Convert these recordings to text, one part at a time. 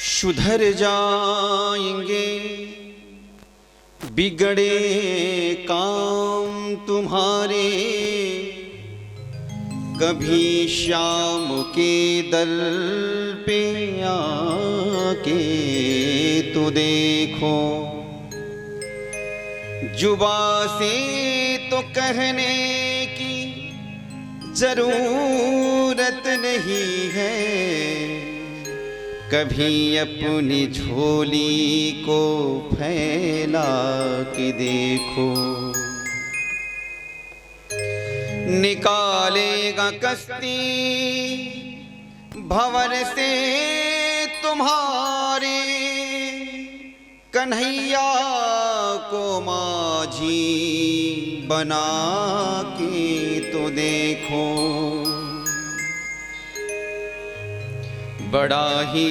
सुधर जाएंगे बिगड़े काम तुम्हारे, कभी शाम के दल पे आके तो देखो। जुबा से तो कहने की जरूरत नहीं है, कभी अपनी झोली को फैला के देखो। निकालेगा कश्ती भंवर से तुम्हारे, कन्हैया को माझी बना के तो देखो। बड़ा ही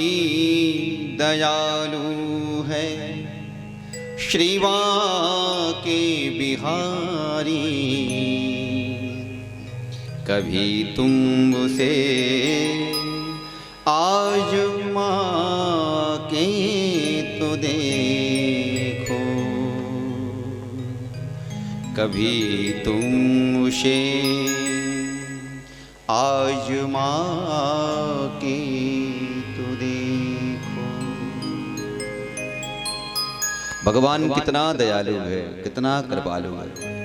दयालु है श्रीवा के बिहारी, कभी तुम उसे आजमा के तो देखो, कभी तुम उसे आजमा के तो देखो। भगवान कितना दयालु है, कितना कृपालु है।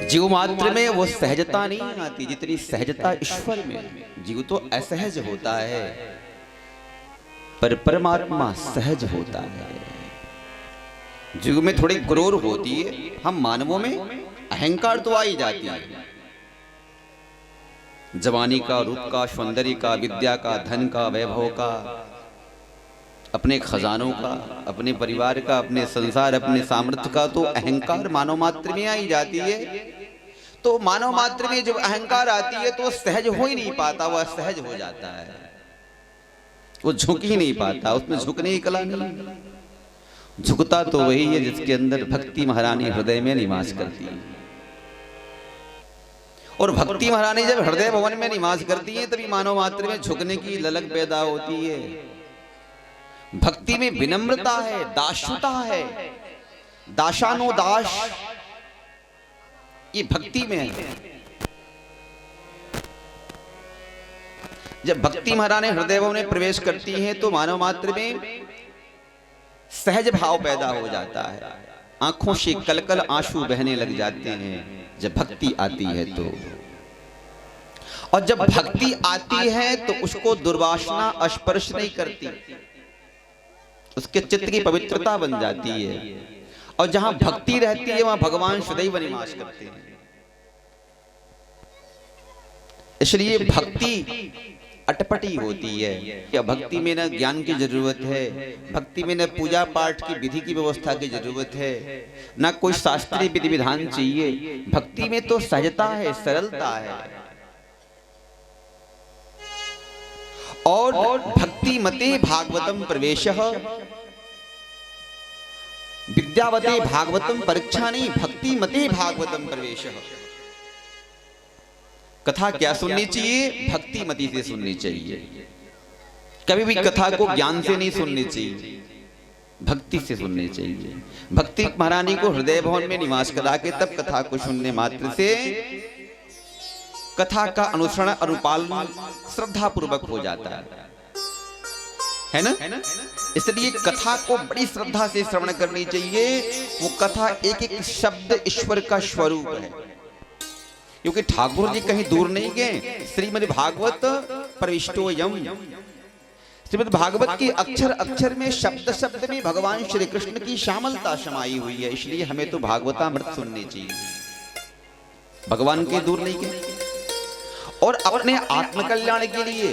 जीव मात्र में वो सहजता नहीं आती जितनी सहजता ईश्वर में। जीव तो असहज होता है पर परमात्मा सहज होता है। जीव में थोड़ी क्रोध होती है, हम मानवों में अहंकार तो आ ही जाती है। जवानी का, रूप का, सौंदर्य का, विद्या का, धन का, वैभव का, अपने खजानों का, अपने परिवार का, अपने संसार, अपने सामर्थ्य का तो अहंकार मानव मात्र में आई जाती है। तो मानव मात्र में जब अहंकार आती है तो सहज हो ही नहीं पाता, वह असहज हो जाता है, वो झुक ही नहीं पाता, उसमें झुकने की कला नहीं। झुकता तो वही है जिसके अंदर भक्ति महारानी हृदय में निवास करती है। और भक्ति महारानी जब हृदय भवन में निवास करती है तभी मानव मात्र में झुकने की ललक पैदा होती है। भक्ति में विनम्रता है, दासुता है, दाशानुदास, ये भक्ति में है। जब भक्ति महारानी हृदय भवन में प्रवेश करती हैं तो मानव मात्र में सहज भाव पैदा हो जाता है। आंखों से कलकल आंसू बहने लग जाते हैं जब भक्ति आती है तो। और जब भक्ति आती है तो उसको दुर्वासना स्पर्श नहीं करती, उसके चित्त की पवित्रता बन जाती है। और जहां भक्ति रहती है वहां भगवान सदैव निवास करते हैं। इसलिए भक्ति अटपटी होती है। क्या भक्ति में न ज्ञान की जरूरत है, भक्ति में न पूजा पाठ की विधि की व्यवस्था की जरूरत है, न कोई शास्त्रीय विधि विधान चाहिए। भक्ति में तो सहजता है, सरलता है। और भक्ति मते भागवतम प्रवेशः, विद्यावते भागवतम परीक्षा नहीं, भक्ति मते भागवतम प्रवेशः। कथा क्या सुननी चाहिए? भक्ति मति से सुननी चाहिए। कभी भी कथा को ज्ञान से नहीं सुननी चाहिए, भक्ति से सुननी चाहिए। भक्ति महारानी को हृदय भवन में निवास करा के तब कथा को सुनने मात्र से कथा का अनुसरण अनुपालन श्रद्धा पूर्वक हो जाता है ना। इसलिए कथा को बड़ी श्रद्धा से श्रवण करनी चाहिए। वो कथा एक एक शब्द ईश्वर का स्वरूप है, क्योंकि ठाकुर जी कहीं दूर नहीं गए। श्रीमद् भागवत प्रविष्टोयम, श्रीमद् भागवत की अक्षर अक्षर में, शब्द शब्द में भगवान श्री कृष्ण की श्यामलता समाई हुई है। इसलिए हमें तो भागवतामृत सुननी चाहिए। भगवान के दूर नहीं गए। और अपने आत्मकल्याण के लिए,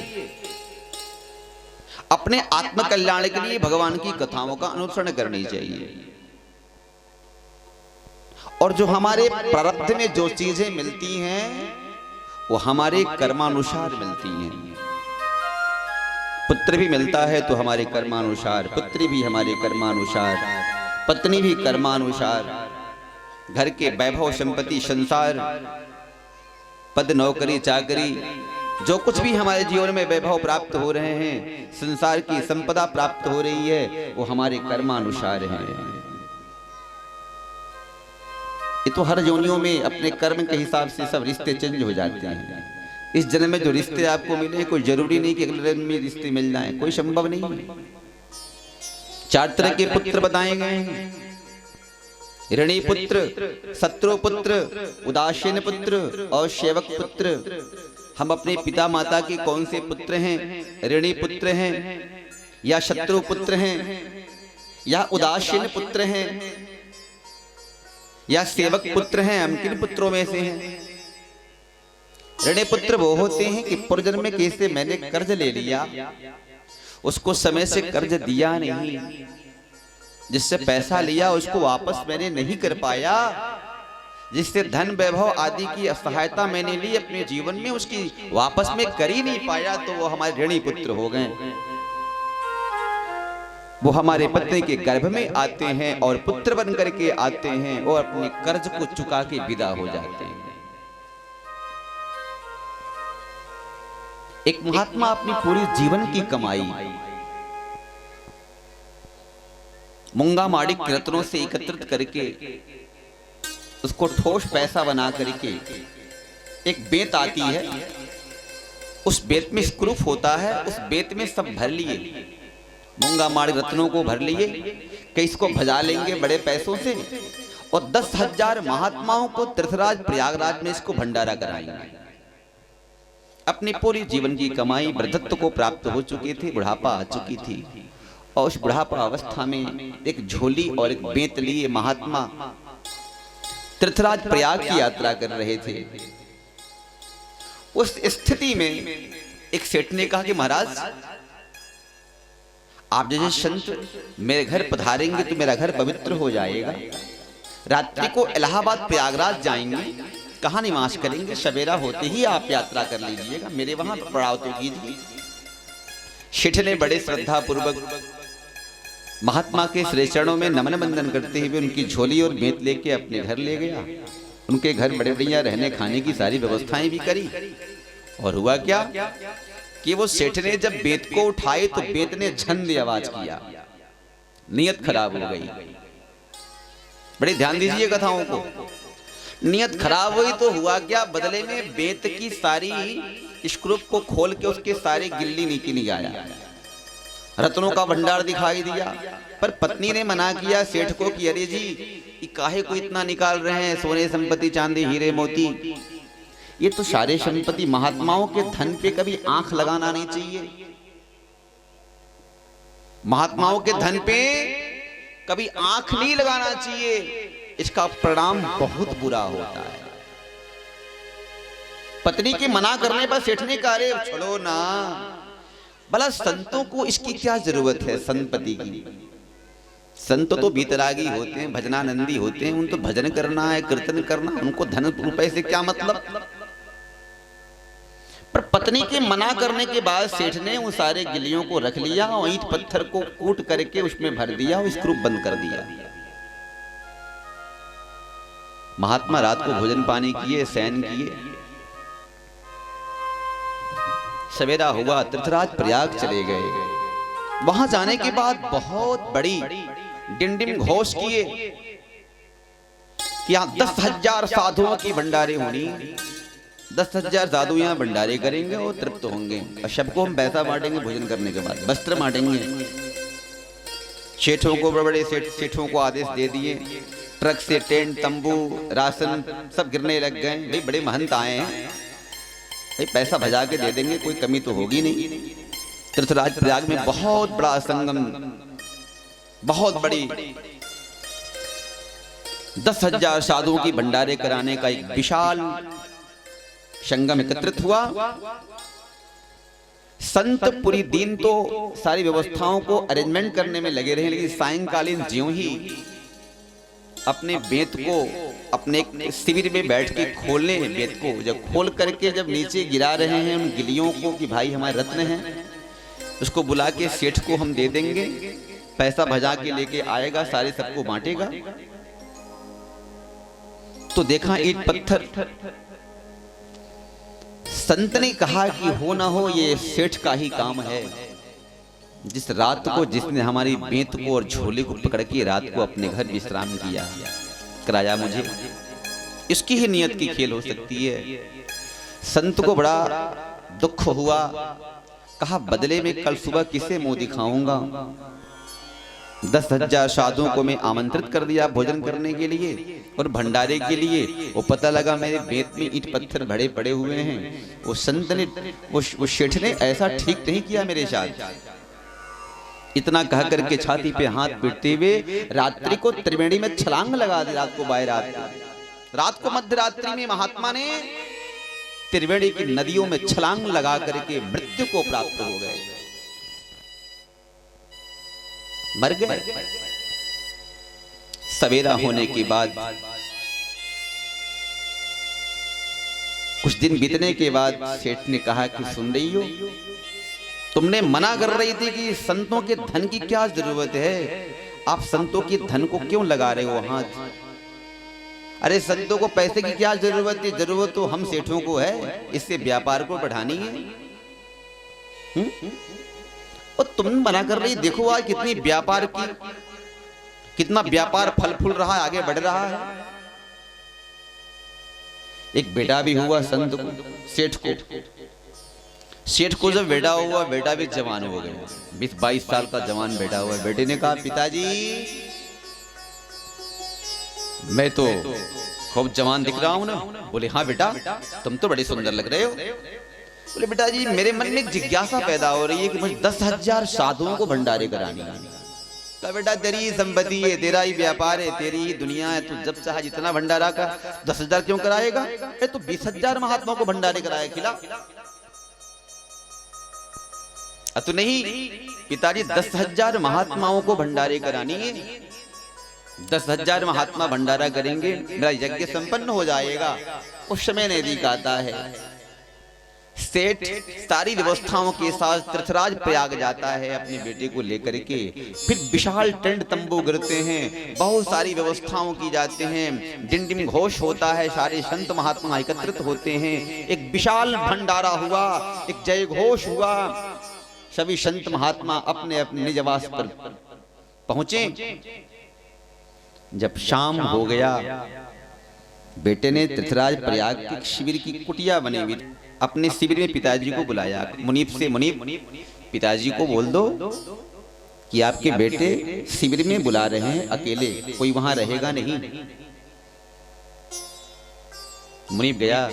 अपने आत्मकल्याण के लिए भगवान की कथाओं का अनुसरण करनी चाहिए। और जो हमारे प्रारब्ध में जो चीजें मिलती हैं वो हमारे कर्मानुसार मिलती हैं। पुत्र भी मिलता है तो हमारे कर्मानुसार, पुत्री भी हमारे कर्मानुसार, पत्नी भी कर्मानुसार, घर के वैभव संपत्ति संसार पद नौकरी चाकरी जो कुछ भी हमारे जीवन में वैभव प्राप्त हो रहे हैं, संसार की संपदा प्राप्त हो रही है, वो हमारे कर्मानुसार है। ये तो हर योनियों में अपने कर्म के हिसाब से सब रिश्ते चेंज हो जाते हैं। इस जन्म में जो रिश्ते आपको मिले, कोई जरूरी नहीं कि अगले जन्म में रिश्ते मिल जाएं, कोई संभव नहीं है। 4 तरह के पुत्र बताए गए हैं, ऋणी पुत्र, शत्रु पुत्र, उदासीन पुत्र और सेवक पुत्र। हम अपने पिता माता के कौन से पुत्र हैं? ऋणी पुत्र हैं या शत्रु पुत्र हैं या उदासीन पुत्र हैं या सेवक पुत्र हैं? हम किन पुत्रों में से हैं? ऋणी पुत्र वो होते हैं कि पूर्वजन्म में कैसे मैंने कर्ज ले लिया, उसको समय से कर्ज दिया नहीं, जिससे पैसा लिया उसको वापस मैंने नहीं कर पाया, जिससे धन वैभव आदि की सहायता मैंने ली अपने जीवन में, उसकी वापस में कर ही नहीं पाया, तो वो हमारे ऋणी पुत्र हो गए। वो हमारे पत्नी के गर्भ में आते हैं और पुत्र बन करके आते हैं और अपने कर्ज को चुका के विदा हो जाते हैं। एक महात्मा अपनी पूरी जीवन की कमाई मूंगा माणिक रत्नों से एकत्रित करके उसको ठोस पैसा बना करके, एक बेत आती है, उस बेत में स्क्रूप होता है, उस बेत में सब भर लिए, मूंगा माणिक रत्नों को भर लिए कि इसको भजा लेंगे बड़े पैसों से, और 10,000 महात्माओं को तीर्थराज प्रयागराज में इसको भंडारा कराएंगे। अपनी पूरी जीवन की कमाई वृद्धत्व को प्राप्त हो चुकी थी, बुढ़ापा आ चुकी थी, और उस बुढ़ापा अवस्था में एक झोली और एक बेत लिए महात्मा तीर्थराज प्रयाग की यात्रा कर रहे थे। उस स्थिति में एक सेठ ने कहा कि महाराज, आप जैसे संत मेरे घर पधारेंगे तो मेरा घर पवित्र हो जाएगा। रात्रि को इलाहाबाद प्रयागराज जाएंगे, कहाँ निवास करेंगे, सवेरा होते ही आप यात्रा कर लीजिएगा, मेरे वहां पड़ाव तो कीजिए। सेठ ने बड़े श्रद्धा पूर्वक महात्मा के श्री चरणों में नमन बंदन करते हुए उनकी झोली और बेत लेके अपने घर ले गया। उनके घर बड़े बढ़िया रहने खाने की सारी व्यवस्थाएं भी करी। और हुआ क्या कि वो सेठ ने जब बेत को उठाए तो बेत ने झन आवाज किया, नियत खराब हो गई। बड़े ध्यान दीजिए कथाओं को। नियत खराब हुई तो हुआ क्या, बदले में बेत की सारी स्क्रूप को खोल के उसके सारे गिल्ली नीचे निकाला, रत्नों का भंडार दिखाई दिया। पर पत्नी ने मना किया सेठ को कि अरे जी, काहे को इतना निकाल रहे हैं, सोने संपत्ति चांदी हीरे मोती, ये तो सारे संपत्ति, महात्माओं के धन पे कभी आंख लगाना नहीं चाहिए। महात्माओं के धन पे कभी आंख नहीं लगाना चाहिए, इसका परिणाम बहुत बुरा होता है। पत्नी के मना करने पर सेठ ने कहा, अरे छोड़ो ना, भला संतों को इसकी क्या जरूरत है संपत्ति की। संत तो बीतरागी होते हैं, भजनानंदी होते हैं, उनको भजन करना है, कीर्तन करना, उनको धन रुपए से क्या मतलब। पर पत्नी के मना करने के बाद सेठ ने उन सारे गिलियों को रख लिया और ईंट पत्थर को कूट करके उसमें भर दिया और स्क्रूप बंद कर दिया। महात्मा रात को भोजन पानी किए, शयन किए। सवेरा हुआ, तीर्थराज प्रयाग चले गए। वहां जाने के बाद बहुत बड़ी डिंडिम घोष किए कि यहाँ 10,000 साधुओं की भंडारे होनी, 10,000 साधु यहाँ भंडारे करेंगे और तृप्त होंगे, और सबको हम पैसा बांटेंगे, भोजन करने के बाद वस्त्र बांटेंगे। सेठों को, बड़े बड़े सेठों को आदेश दे दिए, ट्रक से टेंट, तंबू, राशन सब गिरने लग गए। भाई बड़े महंत आए हैं, भाई पैसा भजा के दे देंगे, कोई कमी तो होगी नहीं। तीर्थराज प्रयाग में बहुत बड़ा संगम, बहुत बड़ी 10,000 साधुओं की भंडारे कराने का एक विशाल संगम एकत्रित हुआ। संत पूरी दिन तो सारी व्यवस्थाओं को अरेंजमेंट करने में लगे रहे, लेकिन सायंकालीन ज्यों ही अपने बेत को अपने शिविर में बैठ के खोलने, बेत को जब खोल करके जब नीचे गिरा रहे हैं उन गिलियों को कि भाई हमारे रत्न हैं, उसको बुला के सेठ को हम दे देंगे, पैसा भजा के लेके आएगा, सारे सबको बांटेगा। तो देखा ईंट पत्थर संत ने कहा कि हो ना हो ये सेठ का ही काम है। जिस रात को जिसने हमारी बेंत को और झोले को पकड़ के रात को अपने घर विश्राम किया कराया मुझे, इसकी ही नियत की खेल हो सकती है। संत को बड़ा दुख हुआ, कहा बदले में कल सुबह किसे मुंह दिखाऊंगा। 10,000 साधुओं को मैं आमंत्रित कर दिया भोजन करने के लिए और भंडारे के लिए। वो पता लगा मेरे बेत में ईंट पत्थर भरे पड़े हुए हैं। वो संत ने वो शेठ ने ऐसा ठीक नहीं किया मेरे साथ। इतना कह करके छाती पे हाथ पीटते हुए रात्रि को त्रिवेणी में छलांग लगा दी। रात को बाहर रात को मध्य रात्रि में महात्मा ने त्रिवेणी की नदियों में छलांग लगा करके मृत्यु को प्राप्त हो गए, मर गए। सवेरा होने के बाद कुछ दिन बीतने के बाद सेठ ने कहा कि सुन रही हो, तुमने मना कर रही थी कि संतों के धन की क्या जरूरत है, आप संतों के धन को क्यों लगा रहे हो हाथ। अरे संतों को पैसे की क्या जरूरत है, जरूरत तो हम सेठों को है, इससे व्यापार को बढ़ानी है। और तुम मना कर रही, देखो आज कितनी व्यापार की, कितना व्यापार फल फूल रहा है, आगे बढ़ रहा है। एक बेटा भी हुआ संत को, सेठ को। सेठ को जब बेटा हुआ, बेटा भी जवान हो गया, 20-22 साल का जवान बेटा हुआ। बेटे ने कहा पिताजी मैं तो खूब जवान दिख रहा हूं ना। बोले हाँ बेटा तुम तो बड़े सुंदर लग रहे हो। बोले बेटा जी मेरे मन में एक जिज्ञासा पैदा हो रही है कि मुझे 10,000 साधुओं को भंडारे करानी है। तो बेटा तेरी संपत्ति है, तेरा ही व्यापार है, तेरी ही दुनिया है, तू जब चाहे जितना भंडारा का 10,000 क्यों कराएगा। तो 20,000 महात्माओं को भंडारे कराए खिला। तो नहीं पिताजी 10,000 महात्माओं को भंडारे करानी है, 10,000 महात्मा भंडारा करेंगे मेरा यज्ञ संपन्न हो जाएगा। उस समय नैतिक आता है, सेठ सारी व्यवस्थाओं के साथ तीर्थराज प्रयाग जाता है अपने बेटे को लेकर के। फिर विशाल टेंट तंबू गिरते हैं, बहुत सारी व्यवस्थाओं की जाते हैं, डिंडिम घोष होता है, सारे संत महात्मा एकत्रित होते हैं, एक विशाल भंडारा हुआ, एक जय घोष हुआ। सभी संत महात्मा अपने अपने निज आवास पर पहुंचे। जब शाम हो गया, बेटे ने तीर्थराज प्रयाग के शिविर की कुटिया बनी हुई, अपने शिविर में पिताजी को बुलाया। मुनीप से मुनीप पिताजी को बोल दो कि आपके बेटे शिविर में बुला रहे हैं, अकेले कोई वहां रहेगा नहीं। मुनीप गया,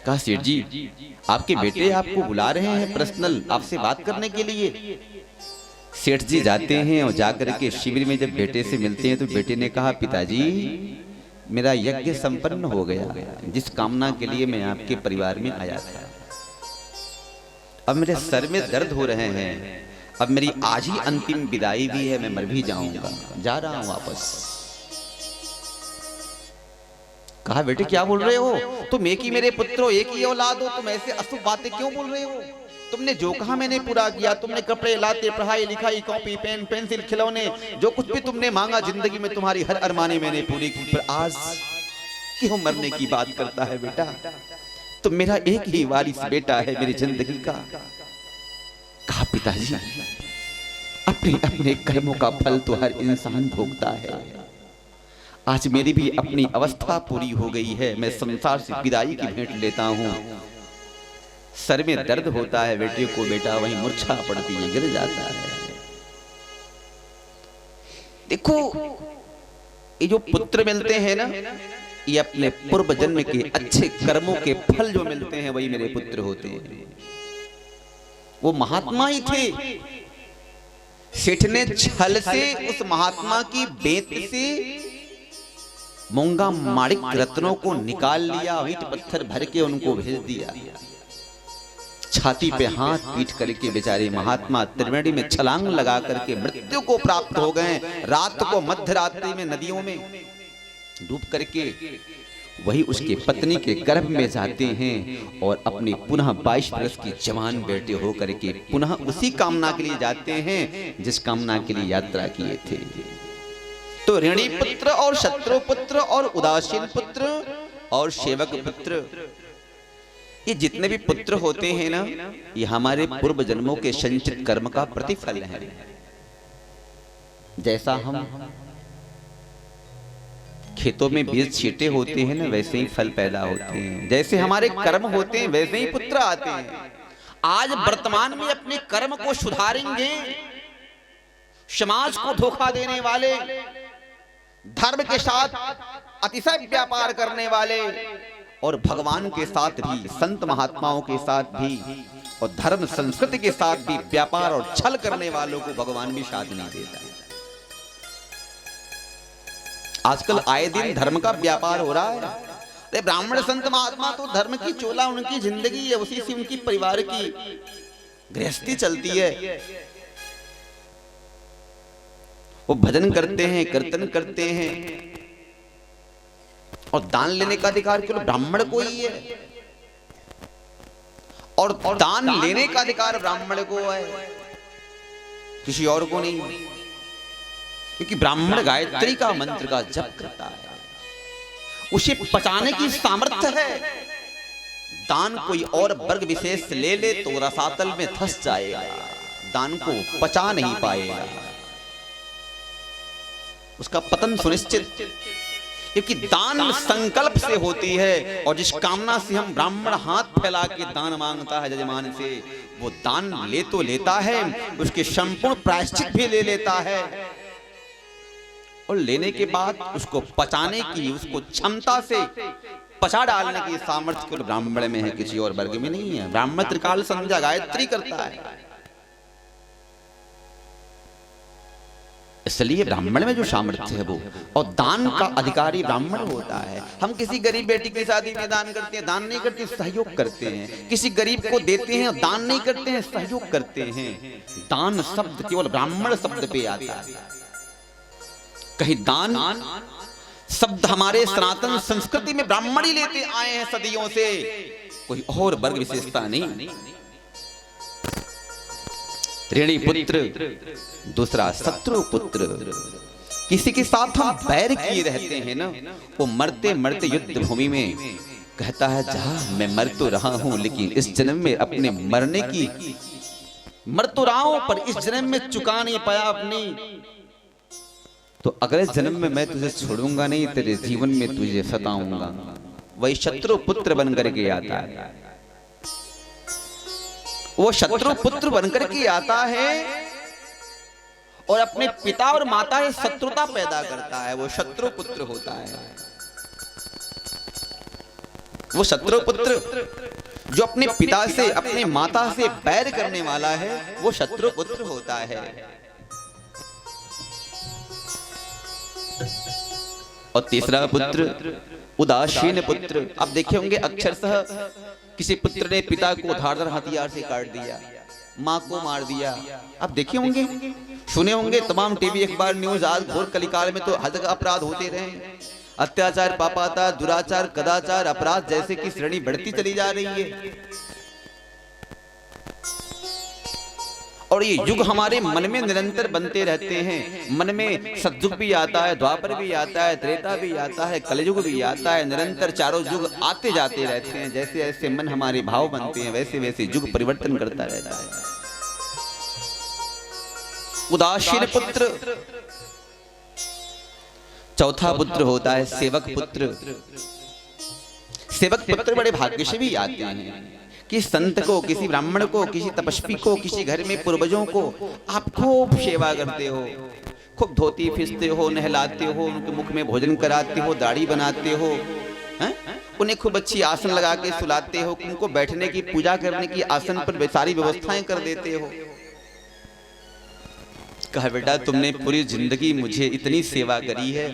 कहा सेठ जी आपके बेटे आपको बुला रहे हैं पर्सनल, आपसे बात करने के लिए। सेठ जी जाते हैं और जाकर के शिविर में जब बेटे से मिलते हैं तो बेटे ने कहा पिताजी मेरा यज्ञ संपन्न हो गया, जिस कामना के लिए मैं आपके परिवार में आया था। अब मेरे सर में दर्द हो रहे हैं, अब मेरी आज ही अंतिम विदाई भी है, मैं मर भी जाऊंगा, जा रहा हूं वापस। कहा बेटे क्या बोल रहे हो, तुम एक ही मेरे पुत्र हो, एक ही औलाद हो, तुम ऐसे अशुभ बातें क्यों बोल रहे हो। तुमने जो कहा मैंने पूरा किया, तुमने कपड़े लाते, पढ़ाई लिखाई, कॉपी पेन पेंसिल खिलौने, जो कुछ भी तुमने मांगा जिंदगी में तुम्हारी हर अरमाने मैंने पूरी की, पर आज क्यों मरने की बात करता है बेटा। तुम मेरा एक ही वारिस बेटा है मेरी जिंदगी का। कहा पिताजी अपने अपने कर्मों का फल तो हर इंसान भोगता है, आज मेरी भी अपनी अवस्था पूरी हो गई है, मैं संसार से विदाई की भेंट लेता हूं। सर में दर्द होता है बेटे को, बेटा वहीं मूर्छा पड़ती है, गिर जाता है। देखो ये जो पुत्र मिलते हैं ना, ये अपने पूर्व जन्म के अच्छे कर्मों के फल जो मिलते हैं वही मेरे पुत्र होते हैं। वो महात्मा ही थे, सेठ ने छल से उस महात्मा की बेत से मूंगा माणिक रत्नों को निकाल लिया, ईंट पत्थर भर के उनको भेज दिया। छाती पे हाथ पीट करके बेचारे महात्मा त्रिवेणी में छलांग लगा करके मृत्यु को प्राप्त हो गए। रात को मध्य रात्रि में नदियों में डूब करके वही उसके पत्नी के गर्भ में जाते हैं और अपनी पुनः 22 वर्ष की जवान बेटे हो करके पुनः उसी कामना के लिए जाते हैं जिस कामना के लिए यात्रा किए थे। तो ऋणी पुत्र और शत्रु पुत्र और उदासीन पुत्र और सेवक पुत्र, ये जितने भी पुत्र होते हैं ना, ये हमारे पूर्व जन्मों के संचित कर्म का प्रतिफल है। जैसा हम खेतों में बीज छींटे होते हैं ना, वैसे ही फल पैदा होते हैं। जैसे हमारे कर्म होते हैं, वैसे ही पुत्र आते हैं। आज वर्तमान में अपने कर्म को सुधारेंगे, समाज को धोखा देने वाले, धर्म के साथ अतिशय व्यापार करने वाले, और भगवान के साथ भी, संत महात्माओं के साथ भी, और धर्म संस्कृति के साथ भी व्यापार और छल करने वालों को भगवान भी साथ नहीं देता है। आजकल आए दिन धर्म का व्यापार हो रहा है। अरे ब्राह्मण संत महात्मा तो धर्म की चोला उनकी जिंदगी है, उसी से उनकी परिवार की गृहस्थी चलती है। वो भजन करते हैं, कीर्तन करते हैं, और दान लेने का अधिकार केवल ब्राह्मण को ही है, और दान लेने का अधिकार ब्राह्मण को है, किसी और को नहीं। क्योंकि ब्राह्मण गायत्री का मंत्र का जप करता है, उसे पचाने की सामर्थ्य है। दान कोई और वर्ग विशेष ले ले तो रसातल में फंस जाएगा, दान को पचा नहीं पाएगा, उसका पतन सुनिश्चित। क्योंकि दान संकल्प से होती है, और जिस कामना से हम ब्राह्मण हाथ फैला के दान मांगता है जजमान से, वो दान ले तो लेता है, उसके संपूर्ण प्रायश्चित भी ले लेता है, और लेने के बाद उसको पचाने की, उसको क्षमता से पचा डालने की सामर्थ्य केवल ब्राह्मण में है, किसी और वर्ग में नहीं है। ब्राह्मण त्रिकाल संध्या गायत्री करता है, इसलिए ब्राह्मण में जो सामर्थ्य है वो, और दान का अधिकारी ब्राह्मण होता है। हम किसी गरीब बेटी की शादी में दान करते हैं, दान नहीं करते, सहयोग करते हैं। किसी गरीब को देते हैं, दान नहीं करते हैं, सहयोग करते हैं। दान शब्द केवल ब्राह्मण शब्द पे आता है। कहीं दान शब्द हमारे सनातन संस्कृति में ब्राह्मण ही लेते आए हैं सदियों से, कोई और वर्ग विशेषता नहीं। ऋणी पुत्र, दूसरा शत्रु पुत्र। किसी के साथ हम बैर किए रहते हैं ना, वो मरते मरते युद्ध भूमि में कहता है, जहां मैं मर तो रहा हूं, लेकिन इस जन्म में अपने मरने की, मर तो रहा हूं पर इस जन्म में चुका नहीं पाया अपनी, तो अगले जन्म में मैं तुझे छोड़ूंगा नहीं, तेरे जीवन में तुझे सताऊंगा। वही शत्रु पुत्र बनकर के आता है, वो शत्रु पुत्र बनकर के आता है, और अपने पिता और माता से शत्रुता पैदा करता है। वो शत्रु पुत्र होता है। वो शत्रु पुत्र जो अपने पिता से, अपने माता से बैर करने वाला है, वो शत्रु पुत्र होता है। और तीसरा पुत्र उदासीन पुत्र। आप देखे होंगे अक्षरशः किसी पुत्र ने पिता को धारदार हथियार से काट दिया, माँ को मार दिया। आप देखे होंगे, सुने होंगे तमाम टीवी अखबार न्यूज। आज घोर कलिकाल में तो हद का अपराध होते रहे, अत्याचार, पापाचार, दुराचार, कदाचार, अपराध जैसे की श्रेणी बढ़ती चली जा रही है। और ये युग हमारे मन में निरंतर बनते रहते हैं। मन में सतयुग भी आता है, द्वापर भी आता है, त्रेता भी आता है, कलयुग भी आता है। निरंतर चारों युग आते जाते रहते हैं। जैसे जैसे मन हमारे भाव बनते हैं, वैसे वैसे युग परिवर्तन करता रहता है। उदासीन पुत्र। चौथा पुत्र होता है सेवक पुत्र। सेवक पुत्र बड़े भाग्य से भी आते हैं कि संत को, किसी ब्राह्मण को, किसी तपस्वी को, किसी घर में पूर्वजों को आप खूब सेवा करते हो, खूब धोती फिसते हो, नहलाते हो, उनके मुख में भोजन कराते हो, दाढ़ी बनाते हो, उन्हें खूब अच्छी आसन लगा के सुलाते हो, उनको बैठने की, पूजा करने की आसन पर सारी व्यवस्थाएं कर देते हो। कहा बेटा तुमने पूरी जिंदगी मुझे इतनी सेवा करी है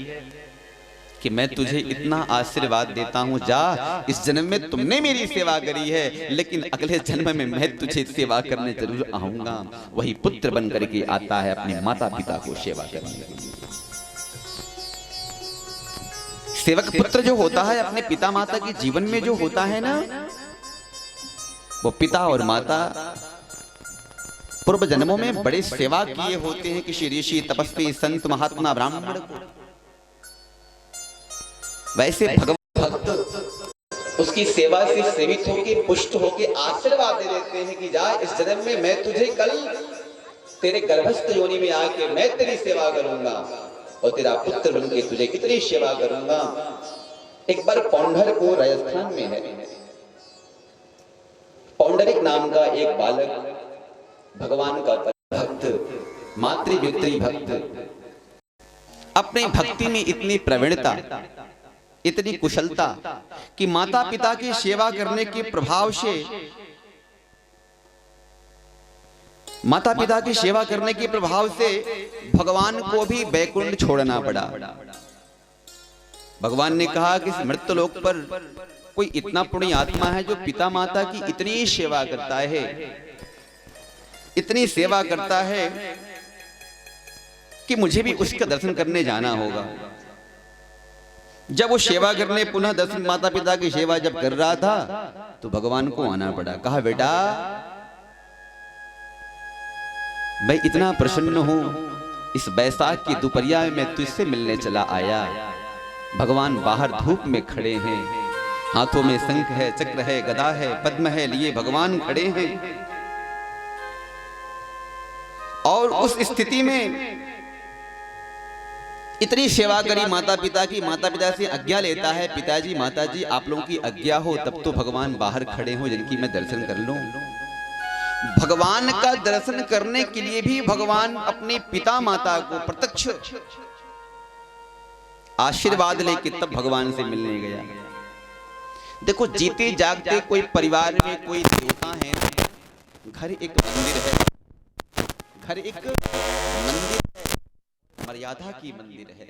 कि मैं तुझे इतना आशीर्वाद देता हूँ, जा इस जन्म में तुमने मेरी सेवा करी है, लेकिन अगले जन्म में मैं तुझे सेवा करने जरूर आऊंगा। वही पुत्र बन करके आता है अपने माता पिता को सेवा करने के लिए। सेवक पुत्र जो होता है अपने पिता माता के जीवन में जो होता है ना, वो पिता और माता पूर्व जन्मों में बड़े सेवा किए होते हैं, किसी ऋषि, तपस्वी, संत, महात्मा, ब्राह्मण को। वैसे भगवत भक्त उसकी सेवा से सेवित होके पुष्ट होके आशीर्वाद दे देते हैं कि जा इस जन्म में मैं तुझे कल तेरे गर्भस्थ योनि में आके मैं तेरी सेवा करूंगा और तेरा पुत्र बन के तुझे कितनी सेवा करूंगा। एक बार पौंडर को राजस्थान में है, पौंडरिक नाम का एक बालक भगवान का भक्त, मातृव्यत्री भक्त, अपने भक्ति में इतनी प्रवीणता, इतनी कुशलता कि माता पिता की सेवा करने के प्रभाव से, माता पिता की सेवा करने के प्रभाव से भगवान को भी बैकुंठ छोड़ना पड़ा। भगवान ने कहा कि मृत्यु लोक पर कोई इतना पुण्य आत्मा है जो पिता माता की इतनी सेवा करता है, इतनी सेवा करता है कि मुझे भी उसका दर्शन करने जाना होगा। जब वो सेवा करने पुनः दर्शन माता पिता की सेवा जब कर रहा था तो भगवान को आना पड़ा। कहा बेटा मैं इतना प्रसन्न हूं, इस बैसाख की दोपहरिया में मैं तुझसे मिलने चला आया। भगवान बाहर धूप में खड़े हैं, हाथों में शंख है, चक्र है, गदा है, पद्म है लिए भगवान खड़े हैं। और उस स्थिति में इतनी सेवा करी माता पिता की, माता पिता से आज्ञा लेता है, पिताजी माताजी आप लोगों की आज्ञा हो तब तो भगवान बाहर खड़े हो जिनकी मैं दर्शन कर लूं। भगवान का दर्शन करने के लिए भी भगवान अपने पिता माता को प्रत्यक्ष आशीर्वाद लेके तब भगवान से मिलने गया। देखो जीते जागते कोई परिवार में कोई देवता है, घर एक मंदिर है, घर एक मंदिर है, मर्यादा की मंदिर है,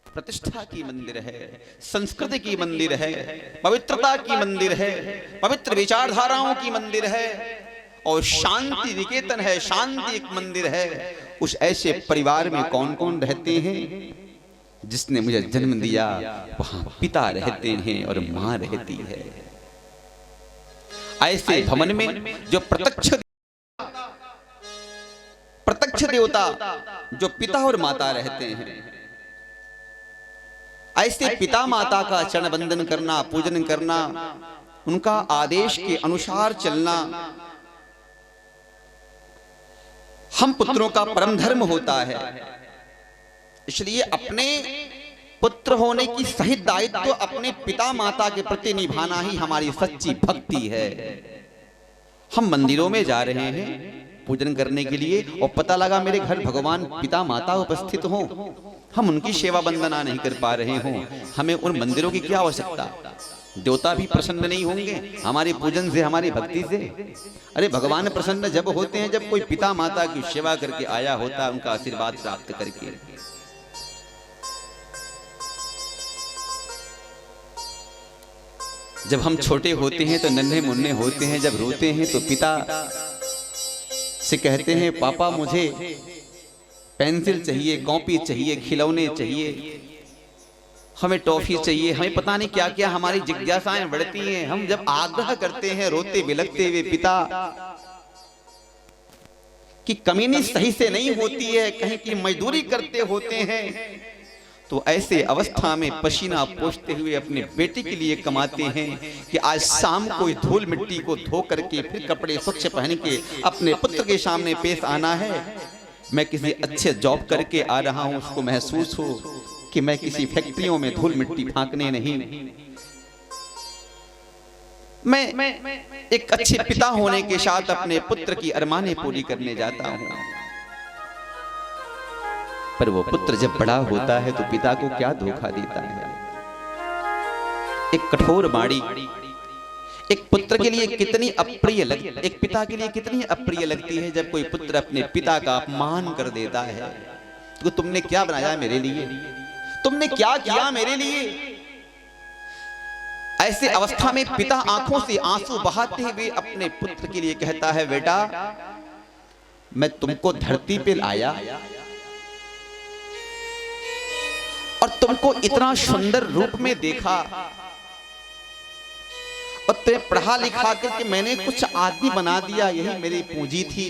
प्रतिष्ठा की मंदिर है, संस्कृति की मंदिर है, पवित्रता की मंदिर है, पवित्र विचारधाराओं की मंदिर है और शांति निकेतन है, शांति एक मंदिर है। उस ऐसे परिवार में कौन कौन रहते हैं? जिसने मुझे जन्म दिया वहां पिता रहते हैं और मां रहती है। ऐसे भवन में जो प्रत्यक्ष देवता जो पिता और माता रहते हैं, ऐसे पिता माता का चरण वंदन करना, पूजन करना, उनका आदेश के अनुसार चलना हम पुत्रों का परम धर्म होता है। इसलिए अपने पुत्र होने की सही दायित्व अपने पिता माता के प्रति निभाना ही हमारी सच्ची भक्ति है। हम मंदिरों में जा रहे हैं पूजन करने के लिए और पता लगा मेरे घर भगवान पिता माता उपस्थित हों, हम उनकी सेवा वंदना नहीं कर पा रहे हों, हमें उन मंदिरों की क्या आवश्यकता? देवता भी प्रसन्न नहीं होंगे हमारे पूजन से, हमारी भक्ति से। अरे भगवान प्रसन्न जब होते हैं जब कोई पिता माता की सेवा करके आया होता है, उनका आशीर्वाद प्राप्त करके। जब हम छोटे होते हैं तो नन्हे मुन्ने होते हैं, जब रोते हैं तो पिता से कहते हैं पापा मुझे पेंसिल चाहिए, कॉपी चाहिए, खिलौने चाहिए, हमें टॉफी चाहिए, हमें पता नहीं क्या क्या हमारी जिज्ञासाएं बढ़ती हैं। हम जब आग्रह करते हैं रोते बिलखते हुए पिता की कमीनी सही से नहीं होती है, कहीं की मजदूरी करते होते हैं, तो ऐसे अवस्था में पसीना पोंछते हुए अपने बेटे के लिए कमाते हैं कि आज शाम को धूल मिट्टी को धो करके फिर कपड़े स्वच्छ पहन के अपने पुत्र के सामने पेश आना है। मैं किसी अच्छे जॉब करके आ रहा हूं, उसको महसूस हो कि मैं किसी फैक्ट्रियों में धूल मिट्टी फांकने नहीं, मैं एक अच्छे पिता होने के साथ अपने पुत्र की अरमानें पूरी करने जाता हूं। पर वो पुत्र जब बड़ा होता है तो पिता को क्या धोखा देता है। एक कठोर बाणी एक पुत्र के लिए कितनी अप्रिय लगती, एक पिता के लिए कितनी अप्रिय लगती है जब कोई पुत्र अपने पिता का अपमान कर देता है। तो तुमने क्या बनाया मेरे लिए, तुमने क्या किया मेरे लिए। ऐसे अवस्था में पिता आंखों से आंसू बहाते हुए अपने पुत्र के लिए कहता है बेटा मैं तुमको धरती पे लाया और तुमको इतना सुंदर रूप में देखा और तुम्हें पढ़ा लिखा करके मैंने कुछ आदमी बना दिया, यही मेरी पूंजी थी।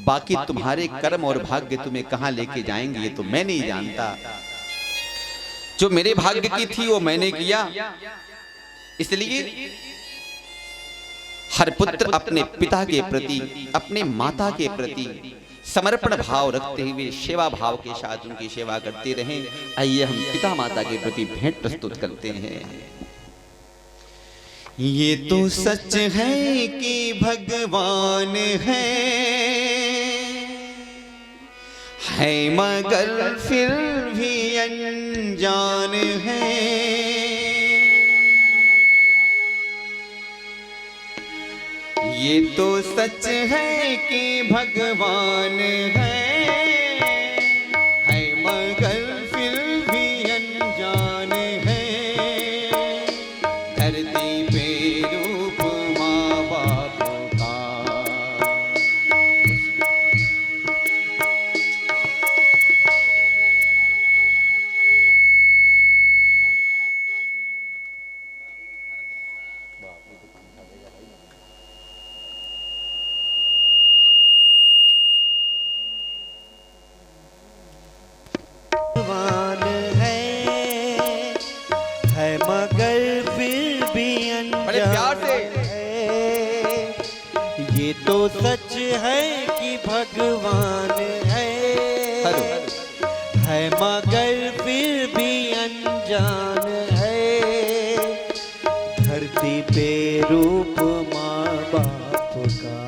बाकी तुम्हारे कर्म और भाग्य तुम्हें कहां लेके जाएंगे ये तो मैं नहीं जानता। जो मेरे भाग्य की थी वो मैंने किया, इसलिए हर पुत्र अपने पिता के प्रति, अपने माता के प्रति समर्पण भाव रखते हुए सेवा भाव के साथ उनकी सेवा करते रहें। आइए हम पिता माता के प्रति भेंट प्रस्तुत करते हैं। ये तो सच है कि भगवान है मगर फिर भी अनजान है। ये तो सच है कि भगवान है मगर फिर भी अनजान है। धरती पे रूप माँ बाप का, भगवान है मगर फिर भी अनजान है। ये तो सच है कि भगवान है मगर फिर भी अनजान है। धरती पे रूप माँ बाप का,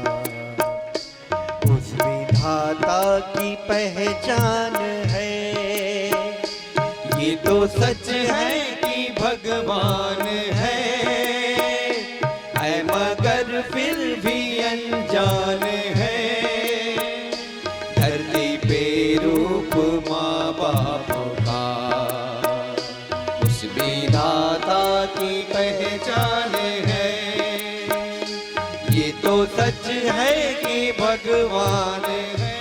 उस विधाता की पहचान है। ये तो सच है कि भगवान है मगर फिर भी अनजान है। धरती पे रूप माँ बाप का, उस विधाता की पहचान है। ये तो सच है कि भगवान है।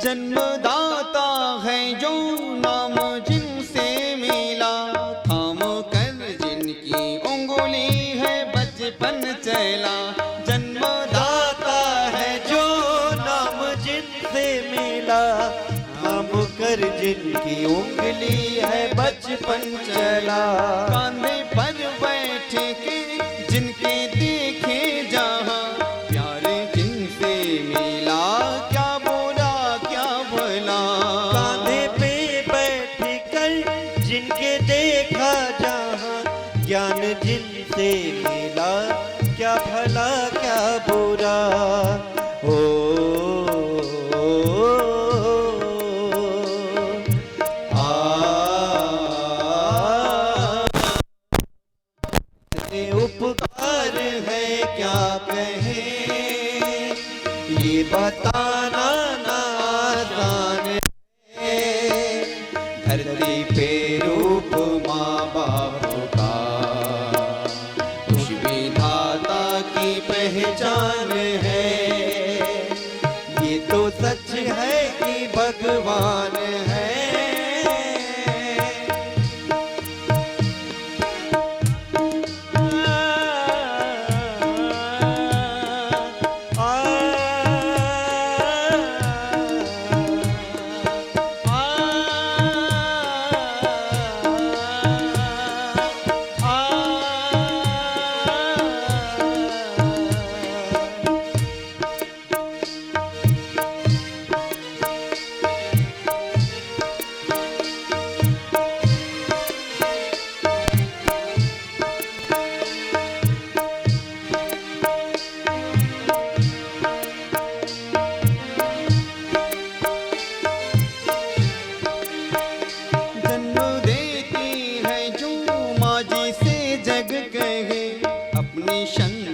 जन्मदाता है जो नाम जिनसे मिला, थाम कर जिनकी उंगली है बचपन चला। जन्मदाता है जो नाम जिनसे मिला, थाम कर जिनकी उंगली है बचपन चला। कांधे पर बैठ के जिनके देखे जहाँ, प्यार जिनसे मिला क्या कांधे पे बैठ कर जिनके देखा जहाँ, ज्ञान जिनसे मिला क्या भला क्या बुरा। उपकार है क्या कहें, ये बताना आसान है। धरती पे रूप माँ बाप का, उस विधाता की पहचान है। ये तो सच है कि भगवान है।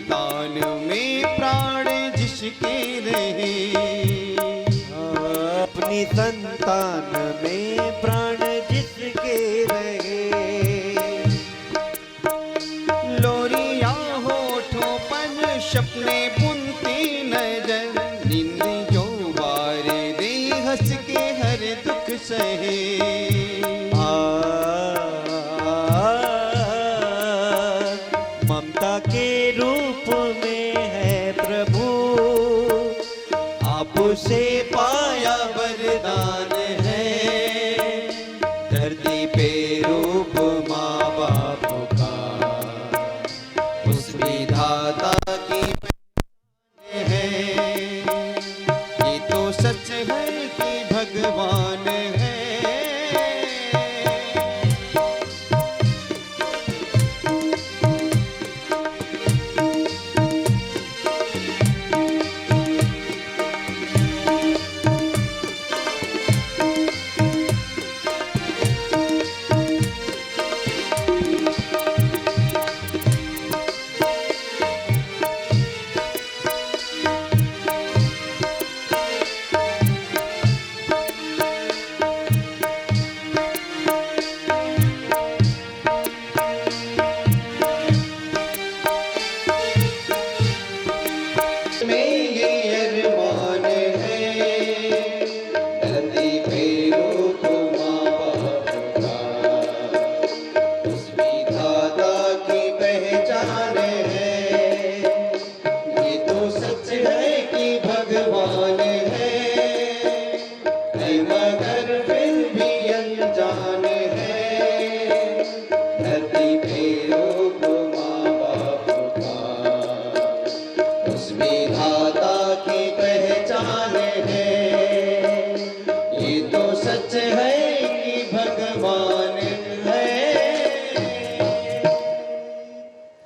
संतान में प्राण जिसके रहे, अपनी संतान में प्राण जिसके रहे, लोरिया होठों पर सपने बुनती नजर, नींद जो बार दे हंस के हर दुख सहे। ममता के रूप में है प्रभु, आपसे पाया वरदान है। धरती पे रूप माँ बाप का, उस विधाता की पहचान है। ये तो सच है कि भगवान है। उस विधाता